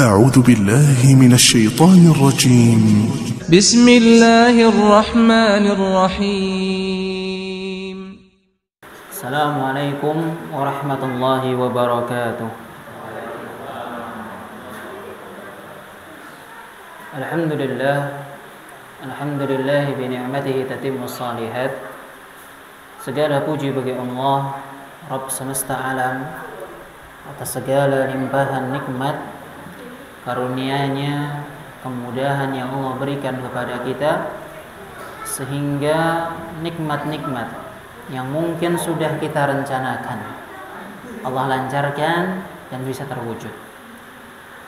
أعوذ بالله من الشيطان الرجيم. بسم الله الرحمن الرحيم. السلام عليكم ورحمة الله وبركاته. الحمد لله بنعمته تتم الصالحات. Segala puji bagi Allah, Rabb semesta alam, atas segala limpahan nikmat, karunia-Nya, kemudahan yang Allah berikan kepada kita, sehingga nikmat-nikmat yang mungkin sudah kita rencanakan Allah lancarkan dan bisa terwujud.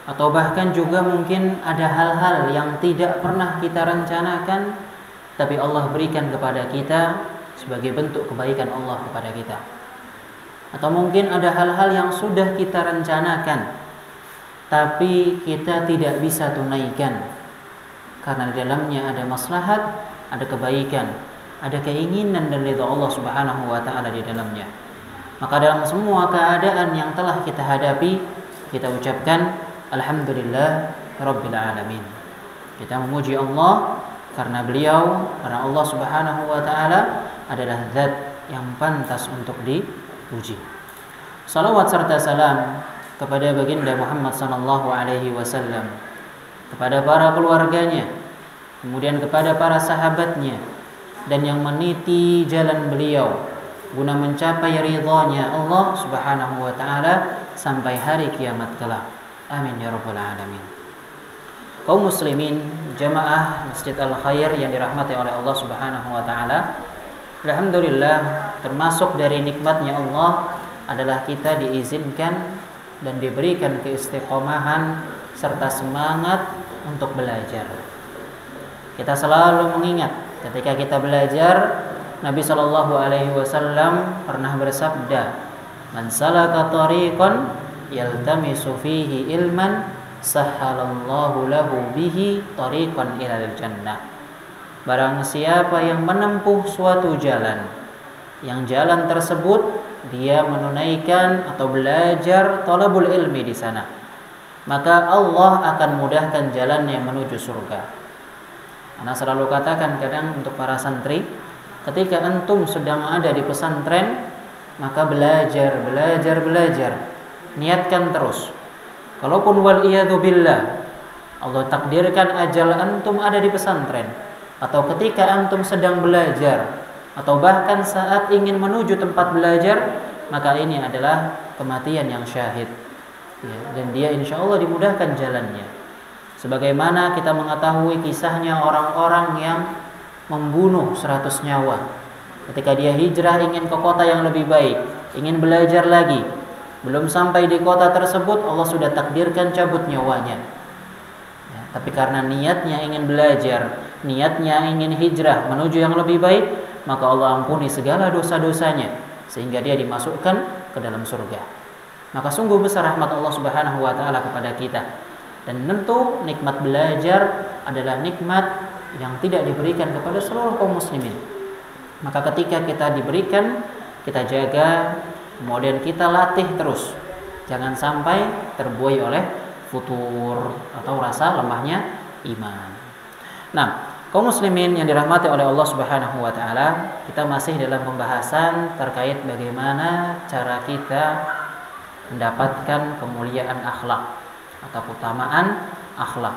Atau bahkan juga mungkin ada hal-hal yang tidak pernah kita rencanakan, tapi Allah berikan kepada kita sebagai bentuk kebaikan Allah kepada kita. Atau mungkin ada hal-hal yang sudah kita rencanakan, tapi kita tidak bisa tunaikan karena di dalamnya ada maslahat, ada kebaikan, ada keinginan dan ridha Allah Subhanahu wa taala di dalamnya. Maka dalam semua keadaan yang telah kita hadapi, kita ucapkan alhamdulillah rabbil alamin. Kita memuji Allah karena karena Allah Subhanahu wa taala adalah zat yang pantas untuk dipuji. Salawat serta salam kepada baginda Muhammad sallallahu alaihi wasallam, kepada para keluarganya, kemudian kepada para sahabatnya, dan yang meniti jalan beliau guna mencapai ridha-Nya Allah Subhanahu wa taala sampai hari kiamat kelak. Amin ya rabbal alamin. Kaum muslimin jamaah Masjid Al-Khair yang dirahmati oleh Allah Subhanahu wa taala, alhamdulillah termasuk dari nikmatnya Allah adalah kita diizinkan dan diberikan keistiqomahan serta semangat untuk belajar. Kita selalu mengingat ketika kita belajar, Nabi Shallallahu Alaihi Wasallam pernah bersabda, "Man salaka tariqan yaltamisu fihi ilman, sahhalallahu lahu bihi tariqan ilal jannah." Barang siapa yang menempuh suatu jalan, yang jalan tersebut dia menunaikan atau belajar thalabul ilmi di sana, maka Allah akan mudahkan jalannya menuju surga. Ana selalu katakan kadang untuk para santri, ketika antum sedang ada di pesantren, maka belajar. Niatkan terus. Kalaupun wal iyadu billah Allah takdirkan ajal antum ada di pesantren, atau ketika antum sedang belajar, atau bahkan saat ingin menuju tempat belajar, maka ini adalah kematian yang syahid ya, dan dia insya Allah dimudahkan jalannya. Sebagaimana kita mengetahui kisahnya orang-orang yang membunuh 100 nyawa, ketika dia hijrah ingin ke kota yang lebih baik, ingin belajar lagi, belum sampai di kota tersebut Allah sudah takdirkan cabut nyawanya ya, tapi karena niatnya ingin belajar, niatnya ingin hijrah menuju yang lebih baik, maka Allah ampuni segala dosa-dosanya sehingga dia dimasukkan ke dalam surga. Maka sungguh besar rahmat Allah Subhanahu wa taala kepada kita. Dan tentu nikmat belajar adalah nikmat yang tidak diberikan kepada seluruh kaum muslimin. Maka ketika kita diberikan, kita jaga, kemudian kita latih terus. Jangan sampai terbuai oleh futur atau rasa lemahnya iman. Nah, kaum muslimin yang dirahmati oleh Allah Subhanahu wa taala, kita masih dalam pembahasan terkait bagaimana cara kita mendapatkan kemuliaan akhlak atau keutamaan akhlak.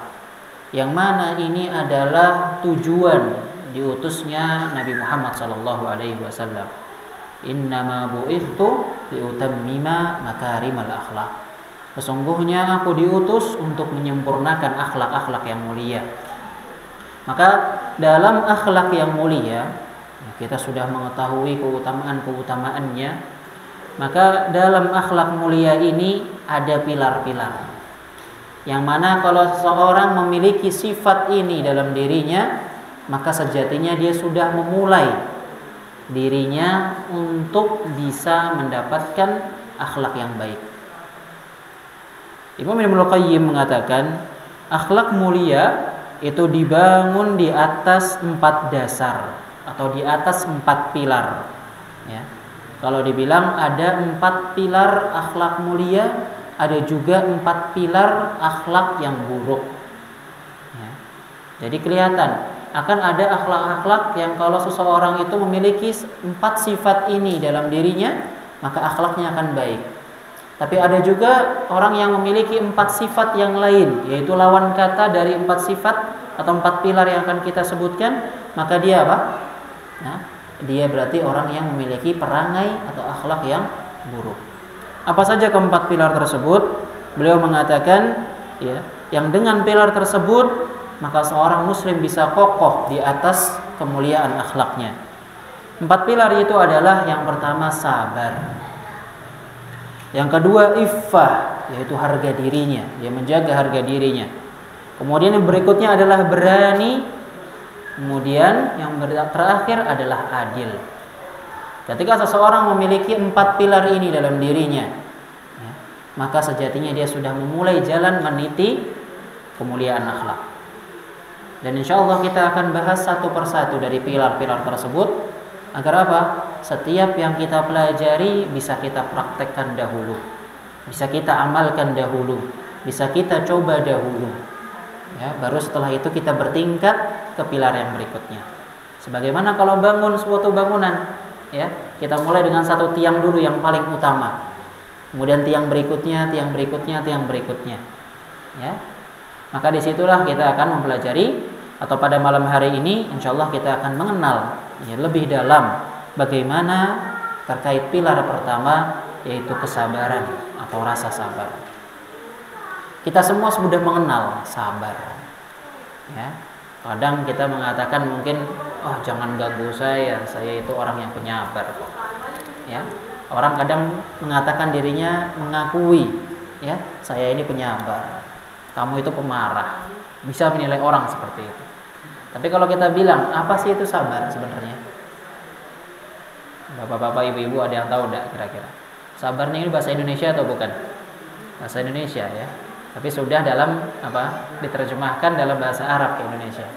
Yang mana ini adalah tujuan diutusnya Nabi Muhammad sallallahu alaihi wasallam. Innama bu'ithtu liutammima makarimal akhlak. Sesungguhnya aku diutus untuk menyempurnakan akhlak-akhlak yang mulia. Maka dalam akhlak yang mulia, kita sudah mengetahui keutamaan-keutamaannya. Maka dalam akhlak mulia ini ada pilar-pilar, yang mana kalau seorang memiliki sifat ini dalam dirinya, maka sejatinya dia sudah memulai dirinya untuk bisa mendapatkan akhlak yang baik. Imam Ibnu Qayyim mengatakan, akhlak mulia itu dibangun di atas 4 dasar atau di atas 4 pilar ya. Kalau dibilang ada 4 pilar akhlak mulia, ada juga 4 pilar akhlak yang buruk. Ya. Jadi kelihatan akan ada akhlak-akhlak yang kalau seseorang itu memiliki 4 sifat ini dalam dirinya, maka akhlaknya akan baik. Tapi ada juga orang yang memiliki 4 sifat yang lain, yaitu lawan kata dari 4 sifat atau 4 pilar yang akan kita sebutkan, maka dia apa? Nah, dia berarti orang yang memiliki perangai atau akhlak yang buruk. Apa saja keempat pilar tersebut? Beliau mengatakan, ya, yang dengan pilar tersebut maka seorang muslim bisa kokoh di atas kemuliaan akhlaknya. 4 pilar itu adalah yang pertama sabar. Yang kedua iffah, yaitu harga dirinya, dia menjaga harga dirinya. Kemudian yang berikutnya adalah berani. Kemudian yang terakhir adalah adil. Ketika seseorang memiliki 4 pilar ini dalam dirinya, ya, maka sejatinya dia sudah memulai jalan meniti kemuliaan akhlak. Dan insya Allah kita akan bahas satu persatu dari pilar-pilar tersebut, agar apa? Setiap yang kita pelajari bisa kita praktekkan dahulu, bisa kita amalkan dahulu, bisa kita coba dahulu, ya, baru setelah itu kita bertingkat ke pilar yang berikutnya. Sebagaimana kalau bangun suatu bangunan, ya, kita mulai dengan satu tiang dulu yang paling utama, kemudian tiang berikutnya, tiang berikutnya, tiang berikutnya, ya. Maka disitulah kita akan mempelajari, atau pada malam hari ini insya Allah kita akan mengenal, ya, lebih dalam bagaimana terkait pilar pertama, yaitu kesabaran atau rasa sabar. Kita semua sudah mengenal sabar, ya. Kadang kita mengatakan mungkin, oh jangan ganggu saya itu orang yang penyabar kok. Ya, orang kadang mengatakan dirinya, mengakui, ya, saya ini penyabar, kamu itu pemarah, bisa menilai orang seperti itu. Tapi kalau kita bilang, apa sih itu sabar sebenarnya? Bapak-bapak, ibu-ibu ada yang tahu enggak kira-kira? Sabar ini bahasa Indonesia atau bukan? Bahasa Indonesia, ya. Tapi sudah dalam apa? Diterjemahkan dalam bahasa Arab ke Indonesia.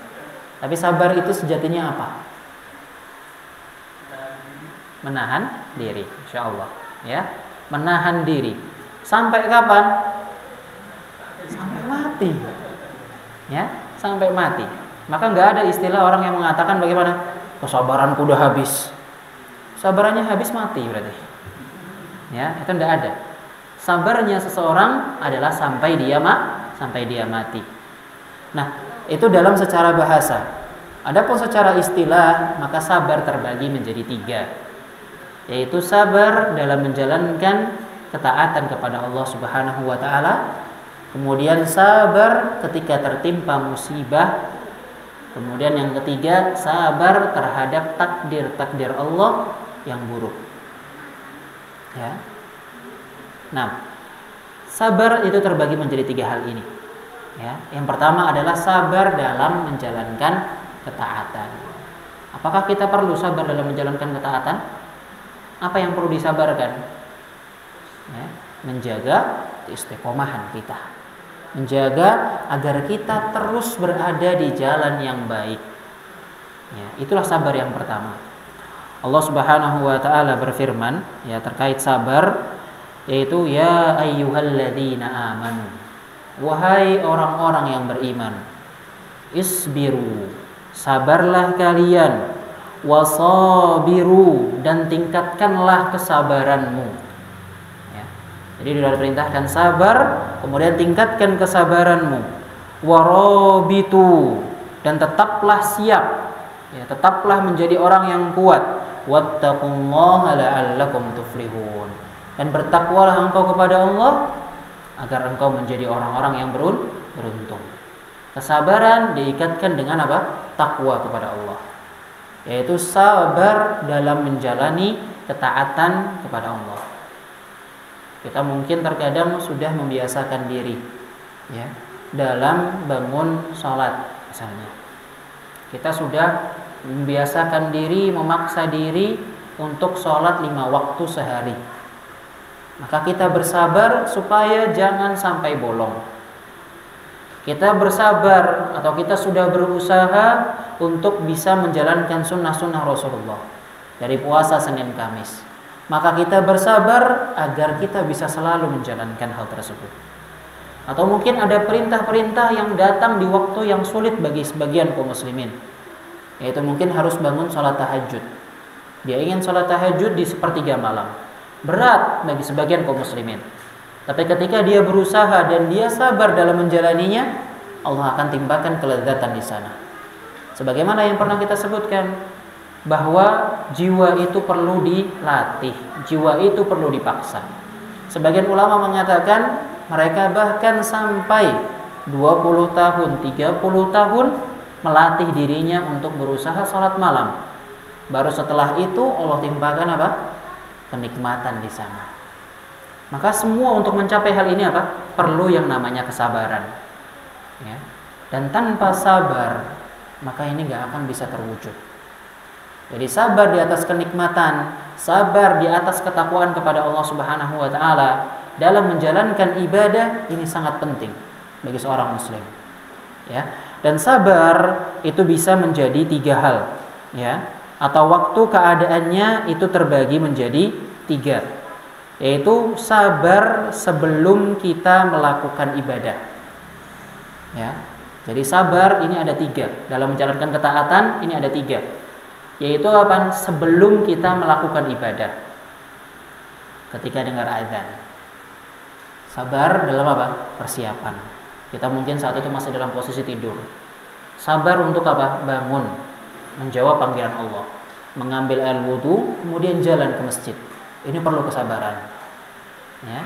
Tapi sabar itu sejatinya apa? Menahan diri, insyaallah, ya. Menahan diri. Sampai kapan? Sampai mati. Ya, sampai mati. Maka enggak ada istilah orang yang mengatakan bagaimana? Kesabaranku udah habis. Sabarannya habis mati berarti. Ya, itu enggak ada. Sabarnya seseorang adalah sampai dia mati. Nah, itu dalam secara bahasa. Adapun secara istilah, maka sabar terbagi menjadi 3, yaitu sabar dalam menjalankan ketaatan kepada Allah Subhanahu wa taala, kemudian sabar ketika tertimpa musibah, kemudian yang ketiga sabar terhadap takdir Allah yang buruk. Ya. Nah, sabar itu terbagi menjadi 3 hal ini. Ya, yang pertama adalah sabar dalam menjalankan ketaatan. Apakah kita perlu sabar dalam menjalankan ketaatan? Apa yang perlu disabarkan? Ya, menjaga istiqomahan kita, menjaga agar kita terus berada di jalan yang baik. Ya, itulah sabar yang pertama. Allah Subhanahu wa taala berfirman, ya, terkait sabar, yaitu ya ayyuhalladzina amanu, wahai orang-orang yang beriman, isbiru, sabarlah kalian, wasabiru, dan tingkatkanlah kesabaranmu. Ya. Jadi sudah diperintahkan sabar, kemudian tingkatkan kesabaranmu. Warabitu, dan tetaplah siap, ya, tetaplah menjadi orang yang kuat. Wattaqullaha la'allakum tuflihun, dan bertakwalah engkau kepada Allah agar engkau menjadi orang-orang yang beruntung. Kesabaran diikatkan dengan apa? Takwa kepada Allah, yaitu sabar dalam menjalani ketaatan kepada Allah. Kita mungkin terkadang sudah membiasakan diri, ya, dalam bangun sholat misalnya. Kita sudah membiasakan diri, memaksa diri untuk sholat 5 waktu sehari. Maka kita bersabar supaya jangan sampai bolong. Kita bersabar atau kita sudah berusaha untuk bisa menjalankan sunnah-sunnah Rasulullah dari puasa Senin Kamis. maka kita bersabar agar kita bisa selalu menjalankan hal tersebut. Atau mungkin ada perintah-perintah yang datang di waktu yang sulit bagi sebagian kaum muslimin, yaitu mungkin harus bangun sholat tahajud. Dia ingin sholat tahajud di sepertiga malam, berat bagi sebagian kaum muslimin. Tapi ketika dia berusaha dan dia sabar dalam menjalaninya, Allah akan timpakan kelezatan di sana. Sebagaimana yang pernah kita sebutkan, bahwa jiwa itu perlu dilatih, jiwa itu perlu dipaksa. Sebagian ulama mengatakan mereka bahkan sampai 20 tahun, 30 tahun melatih dirinya untuk berusaha sholat malam. Baru setelah itu Allah timpakan apa? Kenikmatan di sana. Maka semua untuk mencapai hal ini apa? Perlu yang namanya kesabaran. Ya. Dan tanpa sabar, maka ini gak akan bisa terwujud. Jadi sabar di atas kenikmatan, sabar di atas ketakwaan kepada Allah Subhanahu wa taala dalam menjalankan ibadah ini sangat penting bagi seorang muslim. Ya. Dan sabar itu bisa menjadi 3 hal, ya. Atau waktu keadaannya itu terbagi menjadi 3. Yaitu sabar sebelum kita melakukan ibadah. Ya. Jadi sabar ini ada 3. Dalam menjalankan ketaatan ini ada 3. Yaitu apa? Sebelum kita melakukan ibadah. Ketika dengar azan. Sabar dalam apa? Persiapan. Kita mungkin saat itu masih dalam posisi tidur. Sabar untuk apa? Bangun, menjawab panggilan Allah, mengambil air wudu, kemudian jalan ke masjid. Ini perlu kesabaran. Ya.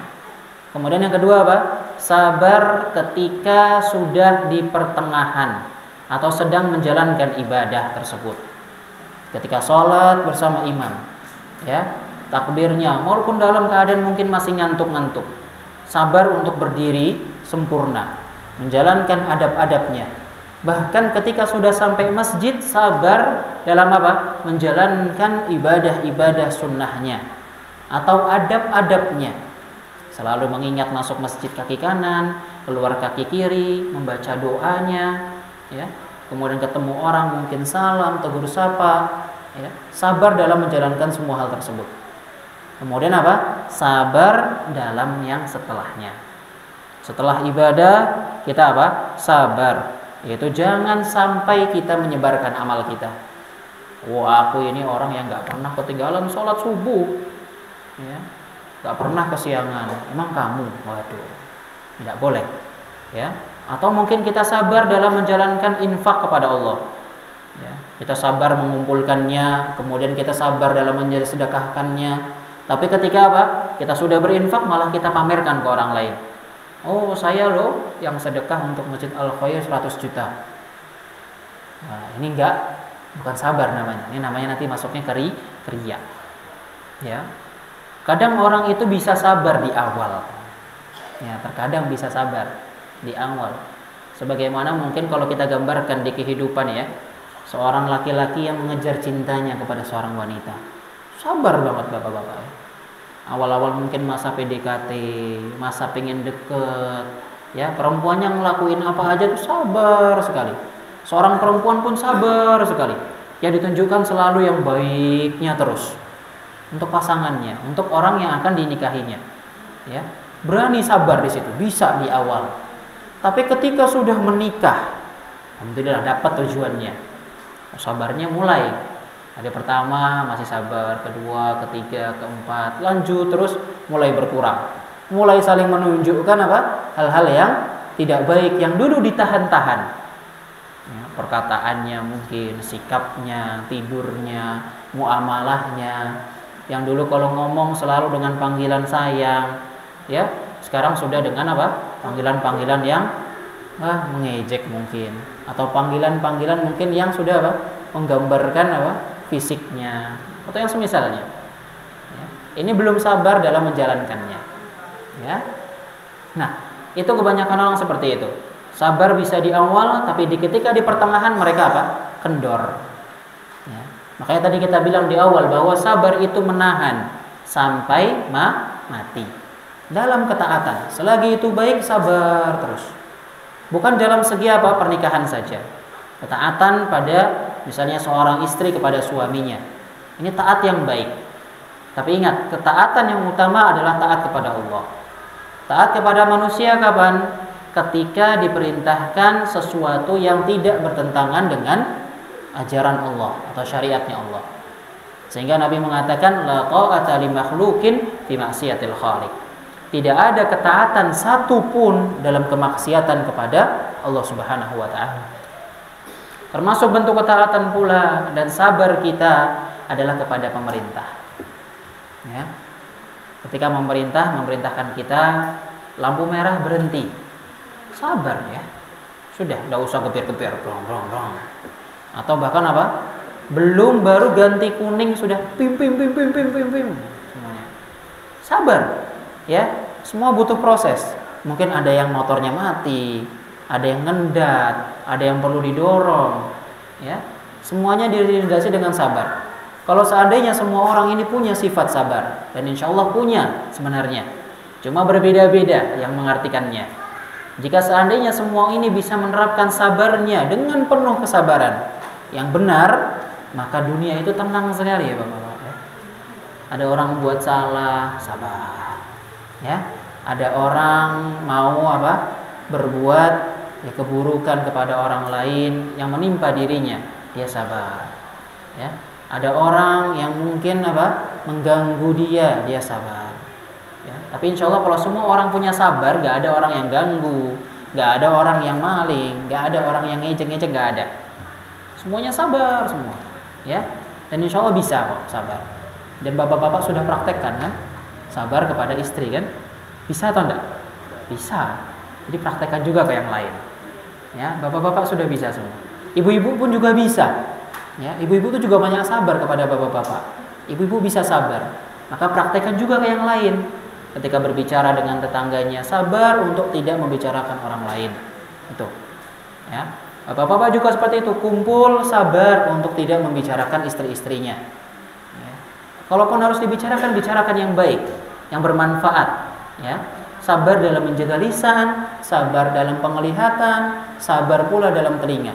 Kemudian yang kedua apa? Sabar ketika sudah di pertengahan atau sedang menjalankan ibadah tersebut. Ketika sholat bersama imam, ya, takbirnya, walaupun dalam keadaan mungkin masih ngantuk-ngantuk, sabar untuk berdiri sempurna, menjalankan adab-adabnya. Bahkan ketika sudah sampai masjid, sabar dalam apa? Menjalankan ibadah-ibadah sunnahnya atau adab-adabnya. Selalu mengingat masuk masjid kaki kanan, keluar kaki kiri, membaca doanya, ya. Kemudian ketemu orang mungkin salam, tegur sapa, ya. Sabar dalam menjalankan semua hal tersebut. Kemudian apa? Sabar dalam yang setelahnya. Setelah ibadah kita apa? Sabar. Yaitu jangan sampai kita menyebarkan amal kita. Wah, aku ini orang yang gak pernah ketinggalan sholat subuh, ya. Gak pernah kesiangan. Emang kamu? Waduh, tidak boleh, ya. Atau mungkin kita sabar dalam menjalankan infak kepada Allah, ya. Kita sabar mengumpulkannya, kemudian kita sabar dalam sedekahkannya. Tapi ketika apa? Kita sudah berinfak malah kita pamerkan ke orang lain. Oh, saya loh yang sedekah untuk Masjid Al-Khair 100 juta. Nah, ini bukan sabar namanya. Ini namanya nanti masuknya ke riya. Ya. Kadang orang itu bisa sabar di awal. Ya, terkadang bisa sabar di awal. Sebagaimana mungkin kalau kita gambarkan di kehidupan, ya, seorang laki-laki yang mengejar cintanya kepada seorang wanita. Sabar banget bapak-bapak. Awal-awal mungkin masa PDKT, masa pengen deket, ya, perempuan yang ngelakuin apa aja tuh sabar sekali. Seorang perempuan pun sabar sekali. Ya, ditunjukkan selalu yang baiknya terus untuk pasangannya, untuk orang yang akan dinikahinya. Ya, berani sabar di situ, bisa di awal. Tapi ketika sudah menikah, alhamdulillah dapat tujuannya. Sabarnya mulai. Ada pertama masih sabar, kedua, ketiga, keempat, lanjut terus mulai berkurang. Mulai saling menunjukkan apa? Hal-hal yang tidak baik yang dulu ditahan-tahan. Ya, perkataannya mungkin, sikapnya, tidurnya, muamalahnya. Yang dulu kalau ngomong selalu dengan panggilan sayang, ya, sekarang sudah dengan apa? Panggilan-panggilan yang mengejek mungkin, atau panggilan-panggilan mungkin yang sudah apa? Menggambarkan apa? Fisiknya atau yang semisalnya. Ya. Ini belum sabar dalam menjalankannya. Ya. Nah, itu kebanyakan orang seperti itu. Sabar bisa di awal, tapi ketika di pertengahan mereka apa? Kendor. Ya. Makanya tadi kita bilang di awal bahwa sabar itu menahan sampai mati. Dalam ketaatan, selagi itu baik sabar terus. Bukan dalam segi apa? Pernikahan saja. Ketaatan pada misalnya seorang istri kepada suaminya. Ini taat yang baik. Tapi ingat, ketaatan yang utama adalah taat kepada Allah. Taat kepada manusia kapan? Ketika diperintahkan sesuatu yang tidak bertentangan dengan ajaran Allah atau syariatnya Allah. Sehingga Nabi mengatakan la ta'ata li makhluqin fi ma'siyatil khaliq. Tidak ada ketaatan satupun dalam kemaksiatan kepada Allah Subhanahu wa taala. Termasuk bentuk ketaatan pula dan sabar kita adalah kepada pemerintah. Ya. Ketika memerintahkan kita lampu merah berhenti, sabar ya, sudah, tidak usah gebir-gebir, brong. Atau bahkan apa? Baru ganti kuning sudah pim semuanya. Sabar ya, semua butuh proses. Mungkin ada yang motornya mati, ada yang ngendat, ada yang perlu didorong, ya. Semuanya dilandasi dengan sabar. Kalau seandainya semua orang ini punya sifat sabar, dan insya Allah punya sebenarnya, cuma berbeda-beda yang mengartikannya. Jika seandainya semua ini bisa menerapkan sabarnya dengan penuh kesabaran yang benar, maka dunia itu tenang sekali ya Bapak-bapak. Ya. Ada orang buat salah, sabar. Ya, ada orang mau berbuat keburukan kepada orang lain yang menimpa dirinya, dia sabar. Ya. Ada orang yang mungkin mengganggu dia sabar. Ya. Tapi insya Allah kalau semua orang punya sabar, gak ada orang yang ganggu, gak ada orang yang maling, gak ada orang yang ngejek-ngejek, gak ada. Semuanya sabar semua. Ya. Dan insya Allah bisa kok sabar. Dan bapak-bapak sudah praktekkan kan, sabar kepada istri kan, bisa atau enggak? Bisa. Jadi praktekkan juga ke yang lain. Ya, bapak-bapak sudah bisa semua. Ibu-ibu pun juga bisa. Ya, ibu-ibu itu juga banyak sabar kepada bapak-bapak. Ibu-ibu bisa sabar, maka praktekkan juga ke yang lain. Ketika berbicara dengan tetangganya, sabar untuk tidak membicarakan orang lain. Itu. Ya. Bapak-bapak juga seperti itu, kumpul sabar untuk tidak membicarakan istri-istrinya. Ya. Kalaupun harus dibicarakan, bicarakan yang baik, yang bermanfaat. Ya. Sabar dalam menjaga lisan, sabar dalam penglihatan, sabar pula dalam telinga,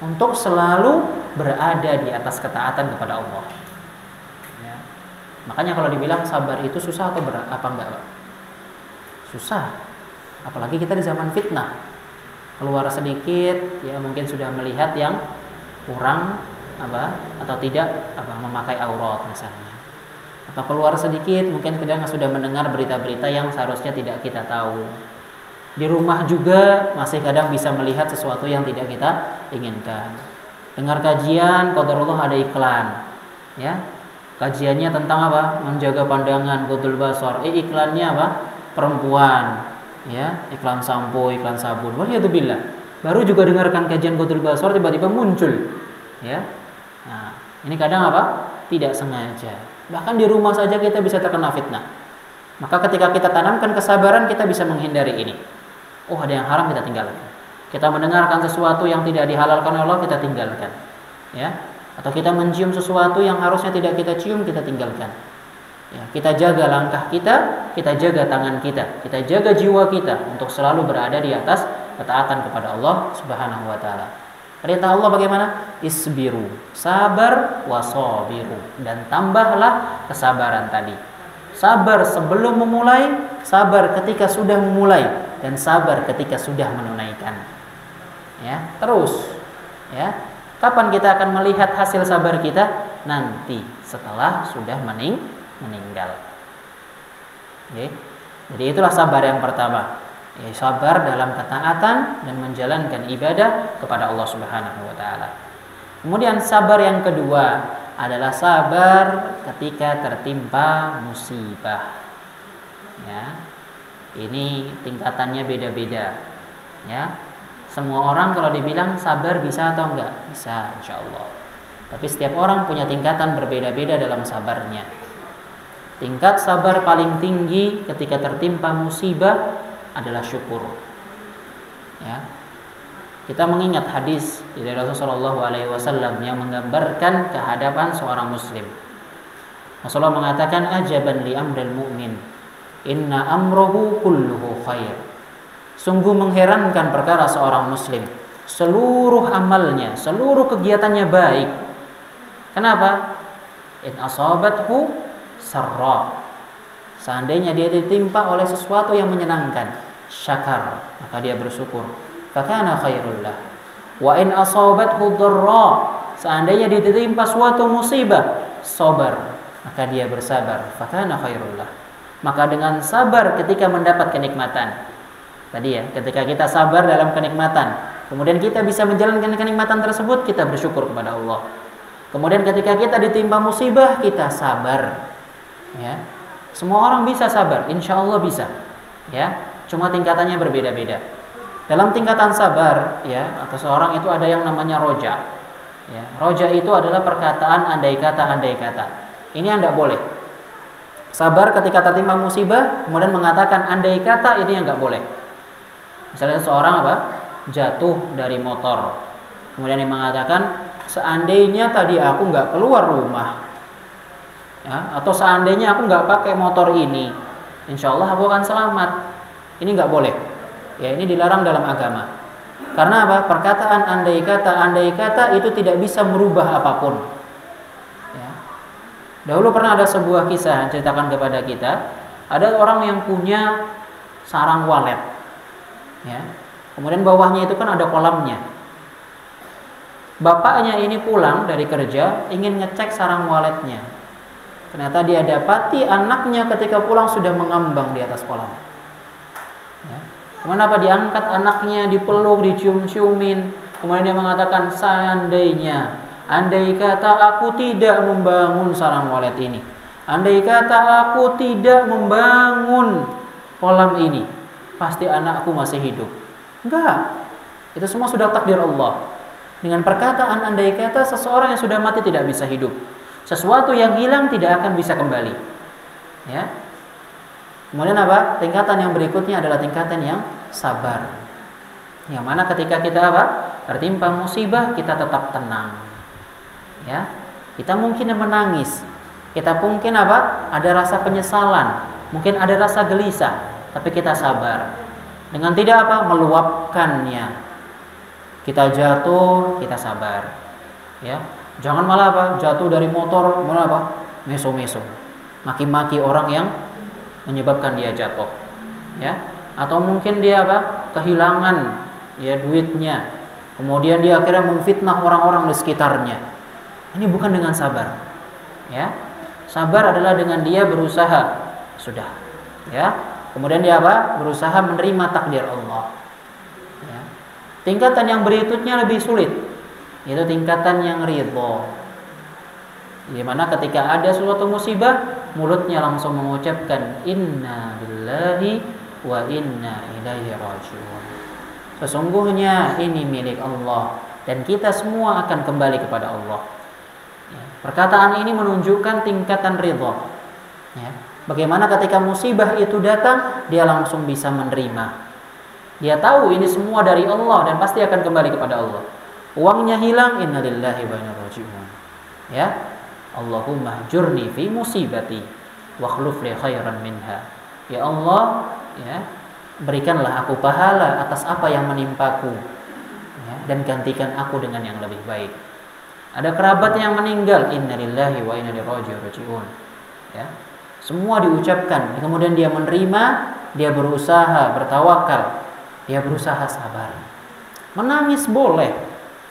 untuk selalu berada di atas ketaatan kepada Allah. Ya. Makanya kalau dibilang sabar itu susah atau berat, apa enggak Pak? Susah. Apalagi kita di zaman fitnah. Keluar sedikit, ya mungkin sudah melihat yang kurang atau tidak memakai aurat misalnya. Atau keluar sedikit, mungkin kadang sudah mendengar berita-berita yang seharusnya tidak kita tahu. Di rumah juga masih kadang bisa melihat sesuatu yang tidak kita inginkan. Dengar kajian, qadarullah ada iklan. Ya. Kajiannya tentang menjaga pandangan, ghadul basar. Iklannya perempuan. Ya, iklan sampo, iklan sabun. Waliyadzubillah. Baru juga dengarkan kajian ghadul basar, tiba-tiba muncul. Ya. Nah, ini kadang tidak sengaja. Bahkan di rumah saja kita bisa terkena fitnah. Maka ketika kita tanamkan kesabaran, kita bisa menghindari ini. Oh, ada yang haram, kita tinggalkan. Kita mendengarkan sesuatu yang tidak dihalalkan oleh Allah, kita tinggalkan. Ya. Atau kita mencium sesuatu yang harusnya tidak kita cium, kita tinggalkan. Ya, kita jaga langkah kita jaga tangan kita jaga jiwa kita untuk selalu berada di atas ketaatan kepada Allah Subhanahu wa taala. Perintah Allah bagaimana? Isbiru, sabar, wasabiru, dan tambahlah kesabaran tadi. Sabar sebelum memulai, sabar ketika sudah memulai, dan sabar ketika sudah menunaikan. Ya, terus. Ya, kapan kita akan melihat hasil sabar kita? Nanti setelah sudah meninggal. Oke. Jadi itulah sabar yang pertama. Ya, sabar dalam ketaatan dan menjalankan ibadah kepada Allah Subhanahu wa taala. Kemudian sabar yang kedua adalah sabar ketika tertimpa musibah. Ya. Ini tingkatannya beda-beda. Ya. Semua orang kalau dibilang sabar bisa atau enggak? Bisa, insyaallah. Tapi setiap orang punya tingkatan berbeda-beda dalam sabarnya. Tingkat sabar paling tinggi ketika tertimpa musibah adalah syukur. Ya. Kita mengingat hadis dari Rasulullah SAW yang menggambarkan kehadapan seorang muslim. Rasulullah mengatakan, ajaban li amril mu'min, inna amrohu kulluhu khair. Sungguh mengherankan perkara seorang muslim, seluruh amalnya, seluruh kegiatannya baik. Kenapa? In asabathu sarra. Seandainya dia ditimpa oleh sesuatu yang menyenangkan, syakar, maka dia bersyukur. Fakana khairul lah. Wa in asabathu dharra, seandainya dia ditimpa suatu musibah, sabar, maka dia bersabar. Fakana khairul lah. Maka dengan sabar ketika mendapat kenikmatan. Tadi ya, ketika kita sabar dalam kenikmatan, kemudian kita bisa menjalankan kenikmatan tersebut, kita bersyukur kepada Allah. Kemudian ketika kita ditimpa musibah, kita sabar. Ya. Semua orang bisa sabar, insya Allah bisa. Ya, cuma tingkatannya berbeda-beda. Dalam tingkatan sabar, ya, atau seorang itu ada yang namanya roja. Ya, roja itu adalah perkataan andai kata. Ini Anda boleh. Sabar ketika tertimpa musibah, kemudian mengatakan andai kata, ini yang nggak boleh. Misalnya seorang jatuh dari motor, kemudian dia mengatakan seandainya tadi aku nggak keluar rumah, ya, atau seandainya aku nggak pakai motor ini, insya Allah aku akan selamat. Ini nggak boleh. Ya, ini dilarang dalam agama. Karena apa? Perkataan andai kata itu tidak bisa merubah apapun. Ya. Dahulu pernah ada sebuah kisah yang ceritakan kepada kita, ada orang yang punya sarang walet. Ya. Kemudian bawahnya itu kan ada kolamnya. Bapaknya ini pulang dari kerja ingin ngecek sarang waletnya. Ternyata dia dapati anaknya ketika pulang sudah mengambang di atas kolam. Ya. Kemudian diangkat anaknya, dipeluk, dicium-ciumin. Kemudian dia mengatakan andai kata aku tidak membangun sarang walet ini, andai kata aku tidak membangun kolam ini, pasti anakku masih hidup. Enggak, itu semua sudah takdir Allah. Dengan perkataan andai kata, seseorang yang sudah mati tidak bisa hidup. Sesuatu yang hilang tidak akan bisa kembali. Ya. Kemudian tingkatan yang berikutnya adalah tingkatan yang sabar. Yang mana ketika kita tertimpa musibah, kita tetap tenang. Ya. Kita mungkin menangis. Kita mungkin ada rasa penyesalan, mungkin ada rasa gelisah, tapi kita sabar. Dengan tidak meluapkannya. Kita jatuh, kita sabar. Ya. Jangan malah jatuh dari motor, malah meso-meso. Maki-maki orang yang menyebabkan dia jatuh. Ya. Atau mungkin dia kehilangan ya duitnya. Kemudian dia akhirnya memfitnah orang-orang di sekitarnya. Ini bukan dengan sabar. Ya. Sabar adalah dengan dia berusaha. Sudah. Ya. Kemudian dia berusaha menerima takdir Allah. Ya. Tingkatan yang berikutnya lebih sulit. Itu tingkatan yang ridho. Di mana ketika ada suatu musibah, mulutnya langsung mengucapkan inna lillahi wa inna ilaihi raji'un. Sesungguhnya ini milik Allah dan kita semua akan kembali kepada Allah. Ya. Perkataan ini menunjukkan tingkatan ridho. Ya. Bagaimana ketika musibah itu datang, dia langsung bisa menerima. Dia tahu ini semua dari Allah dan pasti akan kembali kepada Allah. Uangnya hilang, innalillahi wa inna ilaihi raji'un. Ya. Allahumma ajurni fi musibati wa akhlif li khairan minha. Ya Allah, ya, berikanlah aku pahala atas apa yang menimpaku. Ya, dan gantikan aku dengan yang lebih baik. Ada kerabat yang meninggal, innalillahi wa inna ilaihi raji'un. Ya. Semua diucapkan, kemudian dia menerima, dia berusaha bertawakal, dia berusaha sabar. Menangis boleh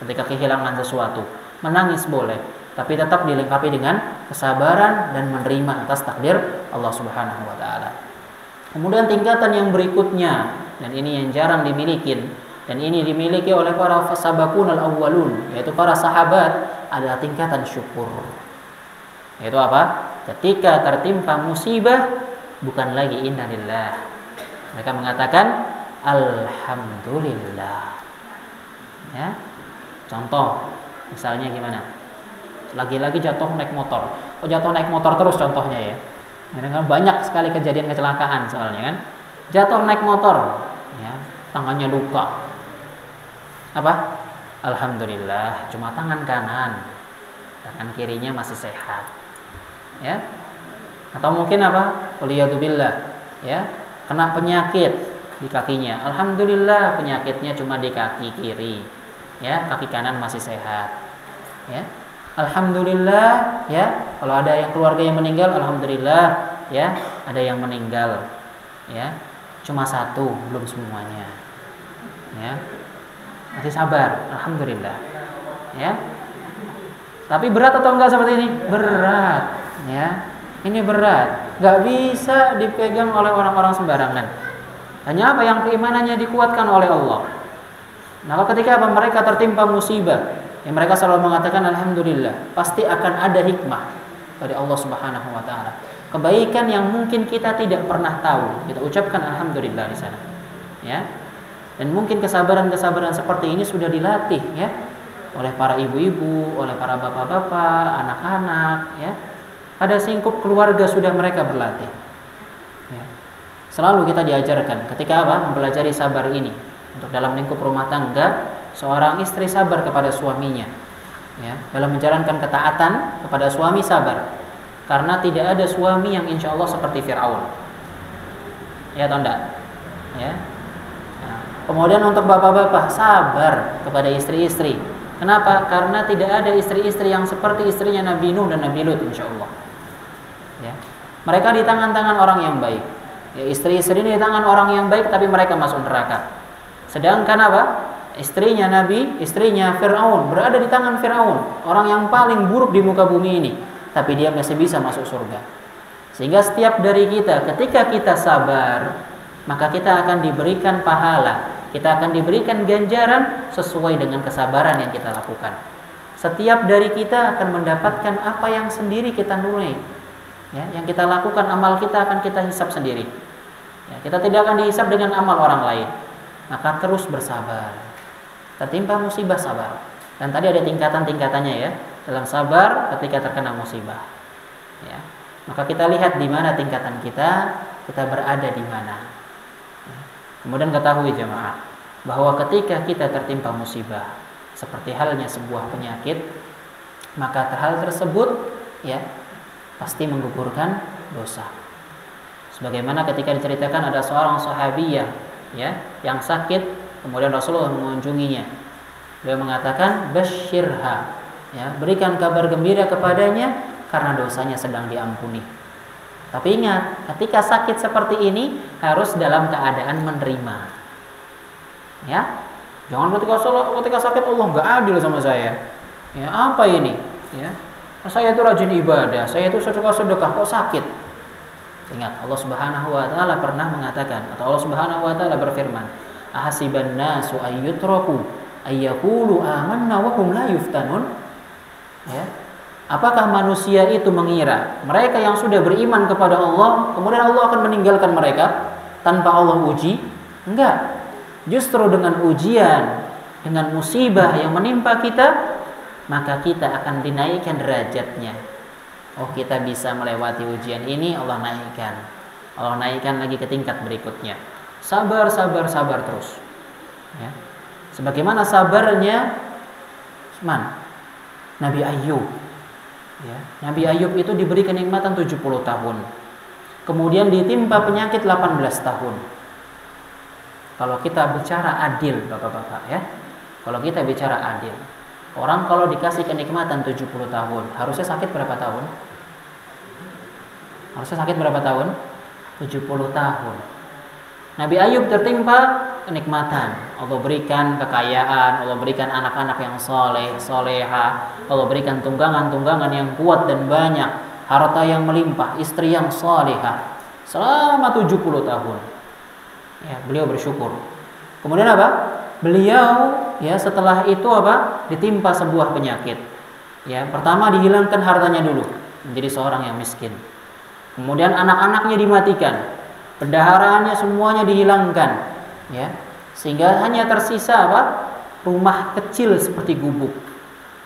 ketika kehilangan sesuatu, menangis boleh, tapi tetap dilengkapi dengan kesabaran dan menerima atas takdir Allah Subhanahu wa taala. Kemudian tingkatan yang berikutnya, dan ini yang jarang dimiliki, dan ini dimiliki oleh para sabaqun al-awwalun, yaitu para sahabat, adalah tingkatan syukur. Yaitu ketika tertimpa musibah, bukan lagi innalillah. Mereka mengatakan alhamdulillah. Ya. Contoh, misalnya gimana? Lagi-lagi jatuh naik motor. Jatuh naik motor terus contohnya ya. Karena banyak sekali kejadian kecelakaan soalnya kan. Jatuh naik motor, ya, tangannya luka. Alhamdulillah, cuma tangan kanan. Tangan kirinya masih sehat. Ya. Atau mungkin waliyadzubillah, ya, kena penyakit di kakinya. Alhamdulillah, penyakitnya cuma di kaki kiri. Ya, kaki kanan masih sehat. Ya. alhamdulillah, ya. Kalau ada yang keluarga yang meninggal, alhamdulillah, ya. Ada yang meninggal, ya. Cuma satu, belum semuanya, ya. Masih sabar, alhamdulillah, ya. Tapi berat atau enggak seperti ini? Berat, ya. Ini berat, nggak bisa dipegang oleh orang-orang sembarangan. Hanya apa yang keimanannya dikuatkan oleh Allah. Maka ketika mereka tertimpa musibah, yang mereka selalu mengatakan alhamdulillah, pasti akan ada hikmah dari Allah Subhanahu wa taala. Kebaikan yang mungkin kita tidak pernah tahu, kita ucapkan alhamdulillah di sana. Ya. Dan mungkin kesabaran-kesabaran seperti ini sudah dilatih, ya, oleh para ibu-ibu, oleh para bapak-bapak, anak-anak, ya. Ada singkup keluarga sudah mereka berlatih. Ya. Selalu kita diajarkan ketika mempelajari sabar ini. Untuk dalam lingkup rumah tangga, seorang istri sabar kepada suaminya, ya, dalam menjalankan ketaatan kepada suami sabar, karena tidak ada suami yang insya Allah seperti Fir'aun, ya atau enggak, ya. Nah, kemudian untuk bapak-bapak sabar kepada istri-istri. Kenapa? Karena tidak ada istri-istri yang seperti istrinya Nabi Nuh dan Nabi Lut, insya Allah, ya. Mereka di tangan-tangan orang yang baik, ya, istri-istri ini di tangan orang yang baik, tapi mereka masuk neraka. Sedangkan istrinya Nabi, istrinya Fir'aun berada di tangan Fir'aun, orang yang paling buruk di muka bumi ini, tapi dia masih bisa masuk surga. Sehingga setiap dari kita, ketika kita sabar, maka kita akan diberikan pahala, kita akan diberikan ganjaran sesuai dengan kesabaran yang kita lakukan. Setiap dari kita akan mendapatkan apa yang sendiri kita nilai, ya, yang kita lakukan, amal kita akan kita hisap sendiri, ya, kita tidak akan dihisap dengan amal orang lain. Maka terus bersabar. Tertimpa musibah sabar. Dan tadi ada tingkatan-tingkatannya, ya, dalam sabar ketika terkena musibah. Ya. Maka kita lihat di mana tingkatan kita berada di mana. Ya. Kemudian ketahui jemaah bahwa ketika kita tertimpa musibah seperti halnya sebuah penyakit, maka hal tersebut, ya, pasti menggugurkan dosa. Sebagaimana ketika diceritakan ada seorang sahabiyah, ya, yang sakit, kemudian Rasulullah mengunjunginya. Beliau mengatakan basyirha, ya, berikan kabar gembira kepadanya karena dosanya sedang diampuni. Tapi ingat, ketika sakit seperti ini harus dalam keadaan menerima, ya. Jangan ketika sakit Allah nggak adil sama saya, ya, apa ini, ya, saya itu rajin ibadah, saya itu sedekah kok sakit. Ingat, Allah Subhanahu wa taala pernah mengatakan, atau Allah Subhanahu wa taala berfirman, ahasiban nasu ayyutraku ayyaqulu amanna wa hum la yuftanun. Ya. Apakah manusia itu mengira mereka yang sudah beriman kepada Allah, kemudian Allah akan meninggalkan mereka tanpa Allah uji? Enggak. Justru dengan ujian, dengan musibah yang menimpa kita, maka kita akan dinaikkan derajatnya. Oh, kita bisa melewati ujian ini, Allah naikkan. Allah naikkan lagi ke tingkat berikutnya. Sabar terus. Ya. Sebagaimana sabarnya Nabi Ayub. Ya. Nabi Ayub itu diberi kenikmatan 70 tahun. Kemudian ditimpa penyakit 18 tahun. Kalau kita bicara adil, Bapak-bapak, ya. Kalau kita bicara adil, orang kalau dikasih kenikmatan 70 tahun, harusnya sakit berapa tahun? Harusnya sakit berapa tahun? 70 tahun. Nabi Ayub tertimpa kenikmatan. Allah berikan kekayaan, Allah berikan anak-anak yang soleh, soleha, Allah berikan tunggangan-tunggangan yang kuat dan banyak, harta yang melimpah, istri yang soleha, selama 70 tahun. Ya, beliau bersyukur. Kemudian apa? Beliau, ya, setelah itu ditimpa sebuah penyakit. Ya, pertama dihilangkan hartanya dulu, menjadi seorang yang miskin. Kemudian anak-anaknya dimatikan, pendaharaannya semuanya dihilangkan, ya, sehingga hanya tersisa rumah kecil seperti gubuk.